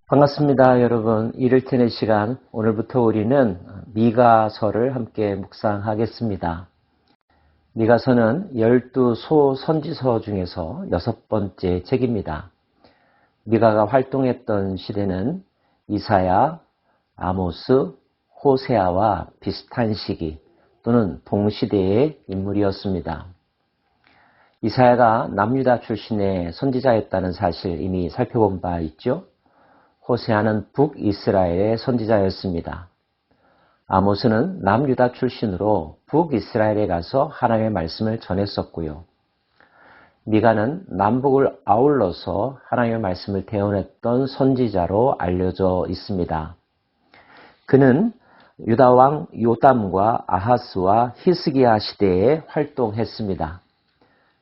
반갑습니다, 여러분. 이를 테는 시간, 오늘부터 우리는 미가서를 함께 묵상하겠습니다. 미가서는 12소 선지서 중에서 6번째 책입니다. 미가가 활동했던 시대는 이사야, 아모스, 호세아와 비슷한 시기 또는 동시대의 인물이었습니다. 이사야가 남유다 출신의 선지자였다는 사실 이미 살펴본 바 있죠? 호세아는 북이스라엘의 선지자였습니다. 아모스는 남유다 출신으로 북이스라엘에 가서 하나님의 말씀을 전했었고요. 미가는 남북을 아울러서 하나님의 말씀을 대언했던 선지자로 알려져 있습니다. 그는 유다 왕 요담과 아하스와 히스기야 시대에 활동했습니다.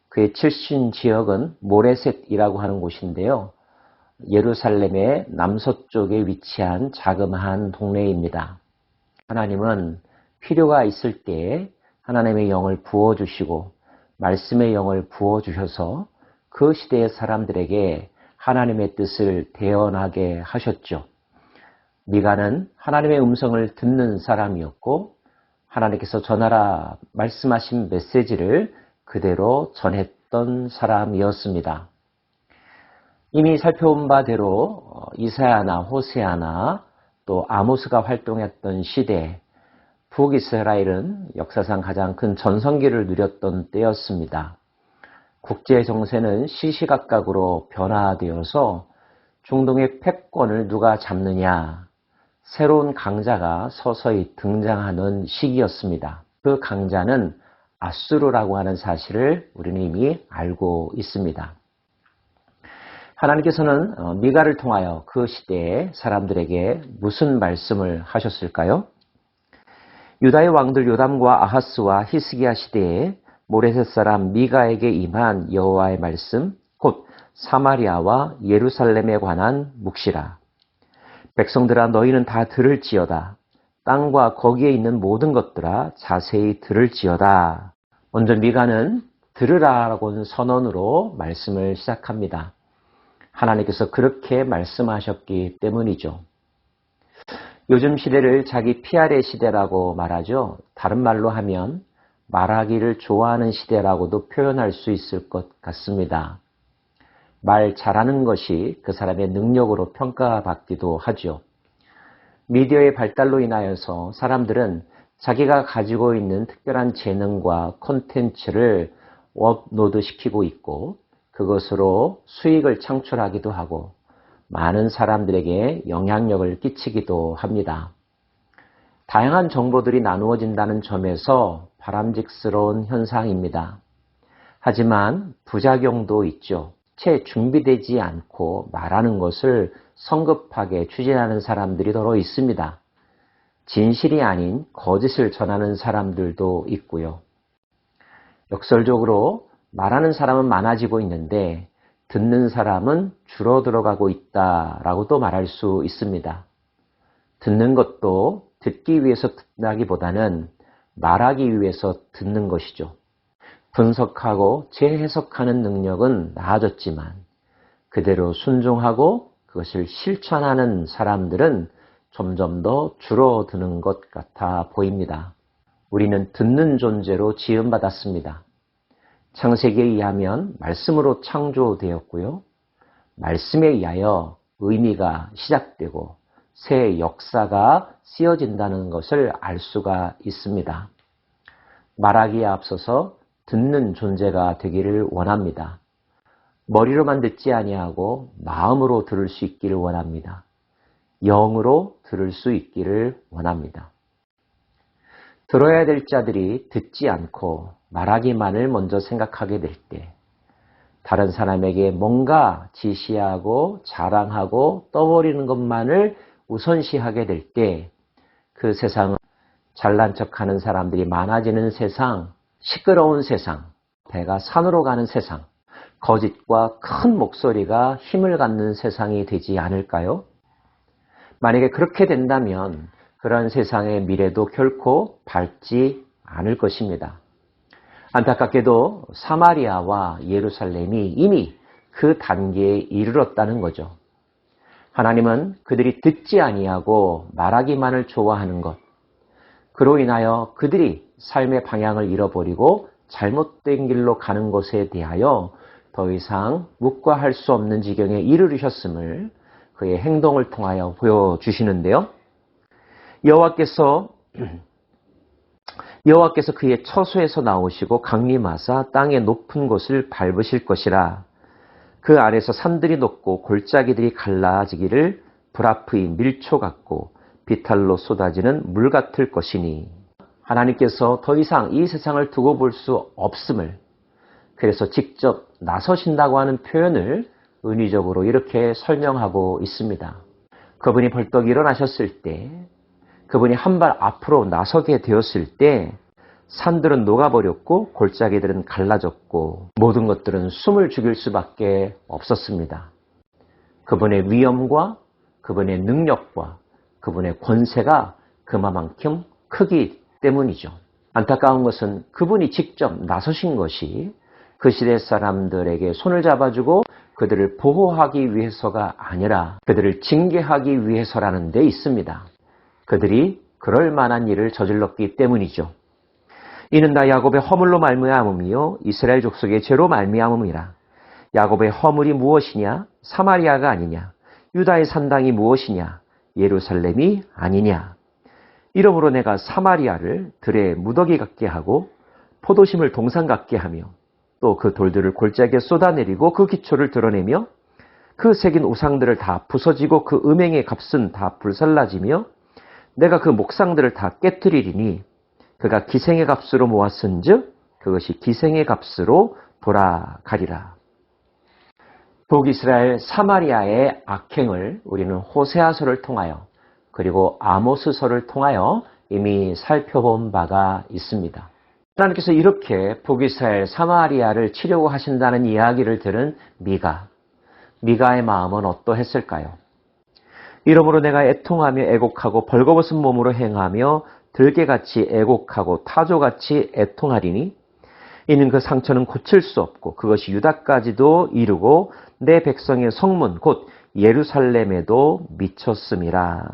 그의 출신 지역은 모레셋이라고 하는 곳인데요. 예루살렘의 남서쪽에 위치한 자그마한 동네입니다. 하나님은 필요가 있을 때에 하나님의 영을 부어주시고 말씀의 영을 부어주셔서 그 시대의 사람들에게 하나님의 뜻을 대언하게 하셨죠. 미가는 하나님의 음성을 듣는 사람이었고 하나님께서 전하라 말씀하신 메시지를 그대로 전했던 사람이었습니다. 이미 살펴본 바대로 이사야나 호세아나 또 아모스가 활동했던 시대, 북이스라엘은 역사상 가장 큰 전성기를 누렸던 때였습니다. 국제 정세는 시시각각으로 변화되어서 중동의 패권을 누가 잡느냐, 새로운 강자가 서서히 등장하는 시기였습니다. 그 강자는 아수르라고 하는 사실을 우리는 이미 알고 있습니다. 하나님께서는 미가를 통하여 그 시대의 사람들에게 무슨 말씀을 하셨을까요? 유다의 왕들 요담과 아하스와 히스기야 시대에 모레셋 사람 미가에게 임한 여호와의 말씀, 곧 사마리아와 예루살렘에 관한 묵시라. 백성들아 너희는 다 들을지어다. 땅과 거기에 있는 모든 것들아 자세히 들을지어다. 먼저 미가는 들으라라고 선언으로 말씀을 시작합니다. 하나님께서 그렇게 말씀하셨기 때문이죠. 요즘 시대를 자기 PR의 시대라고 말하죠. 다른 말로 하면 말하기를 좋아하는 시대라고도 표현할 수 있을 것 같습니다. 말 잘하는 것이 그 사람의 능력으로 평가받기도 하죠. 미디어의 발달로 인하여서 사람들은 자기가 가지고 있는 특별한 재능과 콘텐츠를 업로드시키고 있고 그것으로 수익을 창출하기도 하고 많은 사람들에게 영향력을 끼치기도 합니다. 다양한 정보들이 나누어진다는 점에서 바람직스러운 현상입니다. 하지만 부작용도 있죠. 채 준비되지 않고 말하는 것을 성급하게 추진하는 사람들이 더러 있습니다. 진실이 아닌 거짓을 전하는 사람들도 있고요. 역설적으로 말하는 사람은 많아지고 있는데 듣는 사람은 줄어들어가고 있다라고도 말할 수 있습니다. 듣는 것도 듣기 위해서 듣다기보다는 말하기 위해서 듣는 것이죠. 분석하고 재해석하는 능력은 나아졌지만 그대로 순종하고 그것을 실천하는 사람들은 점점 더 줄어드는 것 같아 보입니다. 우리는 듣는 존재로 지음받았습니다. 창세기에 의하면 말씀으로 창조되었고요. 말씀에 의하여 의미가 시작되고 새 역사가 쓰여진다는 것을 알 수가 있습니다. 말하기에 앞서서 듣는 존재가 되기를 원합니다. 머리로만 듣지 아니하고 마음으로 들을 수 있기를 원합니다. 영으로 들을 수 있기를 원합니다. 들어야 될 자들이 듣지 않고 말하기만을 먼저 생각하게 될 때, 다른 사람에게 뭔가 지시하고 자랑하고 떠버리는 것만을 우선시하게 될 때, 그 세상은 잘난 척하는 사람들이 많아지는 세상, 시끄러운 세상, 배가 산으로 가는 세상, 거짓과 큰 목소리가 힘을 갖는 세상이 되지 않을까요? 만약에 그렇게 된다면 그런 세상의 미래도 결코 밝지 않을 것입니다. 안타깝게도 사마리아와 예루살렘이 이미 그 단계에 이르렀다는 거죠. 하나님은 그들이 듣지 아니하고 말하기만을 좋아하는 것, 그로 인하여 그들이 삶의 방향을 잃어버리고 잘못된 길로 가는 것에 대하여 더 이상 묵과할 수 없는 지경에 이르르셨음을 그의 행동을 통하여 보여주시는데요. 여호와께서 그의 처소에서 나오시고 강림하사 땅의 높은 곳을 밟으실 것이라. 그 아래서 산들이 높고 골짜기들이 갈라지기를 브라프의 밀초 같고 비탈로 쏟아지는 물 같을 것이니. 하나님께서 더 이상 이 세상을 두고 볼 수 없음을, 그래서 직접 나서신다고 하는 표현을 은유적으로 이렇게 설명하고 있습니다. 그분이 벌떡 일어나셨을 때, 그분이 한 발 앞으로 나서게 되었을 때 산들은 녹아버렸고 골짜기들은 갈라졌고 모든 것들은 숨을 죽일 수밖에 없었습니다. 그분의 위엄과 그분의 능력과 그분의 권세가 그만큼 크기 때문이죠. 안타까운 것은 그분이 직접 나서신 것이 그 시대 사람들에게 손을 잡아주고 그들을 보호하기 위해서가 아니라 그들을 징계하기 위해서라는 데 있습니다. 그들이 그럴 만한 일을 저질렀기 때문이죠. 이는 다 야곱의 허물로 말미암음이요 이스라엘 족속의 죄로 말미암음이라. 야곱의 허물이 무엇이냐? 사마리아가 아니냐? 유다의 산당이 무엇이냐? 예루살렘이 아니냐? 이러므로 내가 사마리아를 들의 무더기 같게 하고 포도심을 동산 같게 하며 또 그 돌들을 골짜기에 쏟아내리고 그 기초를 드러내며 그 새긴 우상들을 다 부서지고 그 음행의 값은 다 불살라지며 내가 그 목상들을 다 깨뜨리리니 그가 기생의 값으로 모았은즉 그것이 기생의 값으로 돌아가리라. 북이스라엘 사마리아의 악행을 우리는 호세아서를 통하여 그리고 아모스서를 통하여 이미 살펴본 바가 있습니다. 하나님께서 이렇게 북이스라엘 사마리아를 치려고 하신다는 이야기를 들은 미가의 마음은 어떠했을까요? 이러므로 내가 애통하며 애곡하고 벌거벗은 몸으로 행하며 들개같이 애곡하고 타조같이 애통하리니 이는 그 상처는 고칠 수 없고 그것이 유다까지도 이르고 내 백성의 성문 곧 예루살렘에도 미쳤음이라.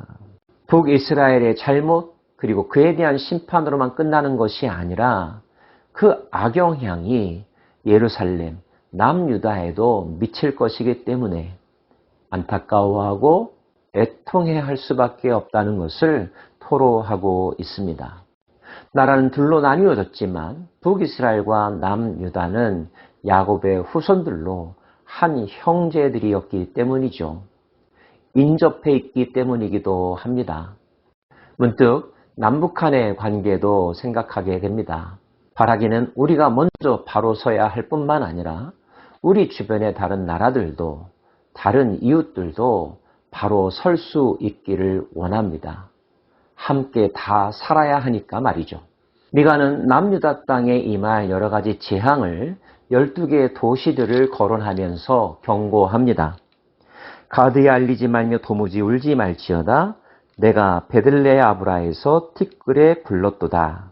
북이스라엘의 잘못 그리고 그에 대한 심판으로만 끝나는 것이 아니라 그 악영향이 예루살렘, 남유다에도 미칠 것이기 때문에 안타까워하고 애통해야 할 수밖에 없다는 것을 토로하고 있습니다. 나라는 둘로 나뉘어졌지만 북이스라엘과 남유다는 야곱의 후손들로 한 형제들이었기 때문이죠. 인접해 있기 때문이기도 합니다. 문득 남북한의 관계도 생각하게 됩니다. 바라기는 우리가 먼저 바로 서야 할 뿐만 아니라 우리 주변의 다른 나라들도 다른 이웃들도 바로 설 수 있기를 원합니다. 함께 다 살아야 하니까 말이죠. 미가는 남유다 땅에 임할 여러 가지 재앙을 12개의 도시들을 거론하면서 경고합니다. 가드에 알리지 말며 도무지 울지 말지어다. 내가 베들레아브라에서 티끌에 굴렀도다.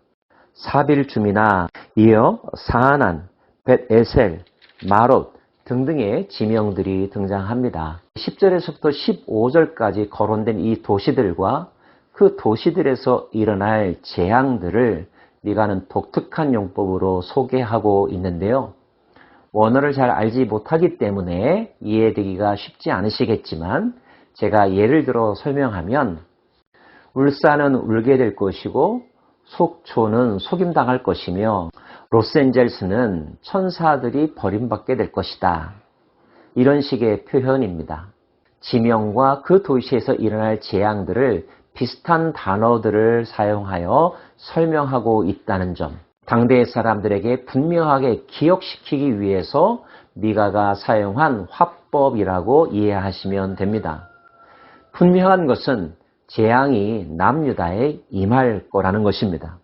사빌줌이나 이어 사아난, 벳에셀, 마롯 등등의 지명들이 등장합니다. 10절에서부터 15절까지 거론된 이 도시들과 그 도시들에서 일어날 재앙들을 미가는 독특한 용법으로 소개하고 있는데요. 원어를 잘 알지 못하기 때문에 이해되기가 쉽지 않으시겠지만 제가 예를 들어 설명하면 울산은 울게 될 것이고 속초는 속임당할 것이며 로스앤젤스는 천사들이 버림받게 될 것이다. 이런 식의 표현입니다. 지명과 그 도시에서 일어날 재앙들을 비슷한 단어들을 사용하여 설명하고 있다는 점, 당대의 사람들에게 분명하게 기억시키기 위해서 미가가 사용한 화법이라고 이해하시면 됩니다. 분명한 것은 재앙이 남유다에 임할 거라는 것입니다.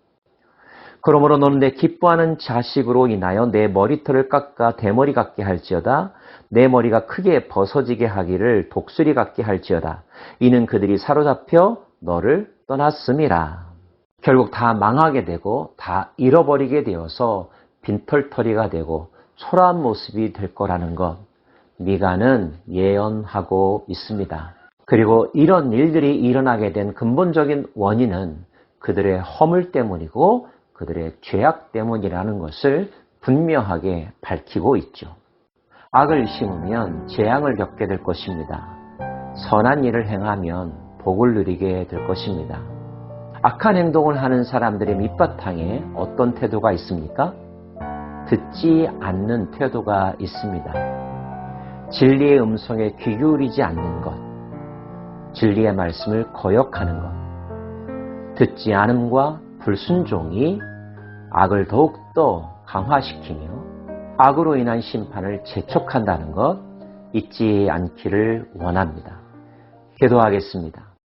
그러므로 너는 내 기뻐하는 자식으로 인하여 내 머리털을 깎아 대머리 같게 할지어다. 내 머리가 크게 벗어지게 하기를 독수리 같게 할지어다. 이는 그들이 사로잡혀 너를 떠났음이라. 결국 다 망하게 되고 다 잃어버리게 되어서 빈털터리가 되고 초라한 모습이 될 거라는 것, 미가는 예언하고 있습니다. 그리고 이런 일들이 일어나게 된 근본적인 원인은 그들의 허물 때문이고 그들의 죄악 때문이라는 것을 분명하게 밝히고 있죠. 악을 심으면 재앙을 겪게 될 것입니다. 선한 일을 행하면 복을 누리게 될 것입니다. 악한 행동을 하는 사람들의 밑바탕에 어떤 태도가 있습니까? 듣지 않는 태도가 있습니다. 진리의 음성에 귀 기울이지 않는 것, 진리의 말씀을 거역하는 것, 듣지 않음과 불순종이 악을 더욱더 강화시키며 악으로 인한 심판을 재촉한다는 것 잊지 않기를 원합니다. 기도하겠습니다.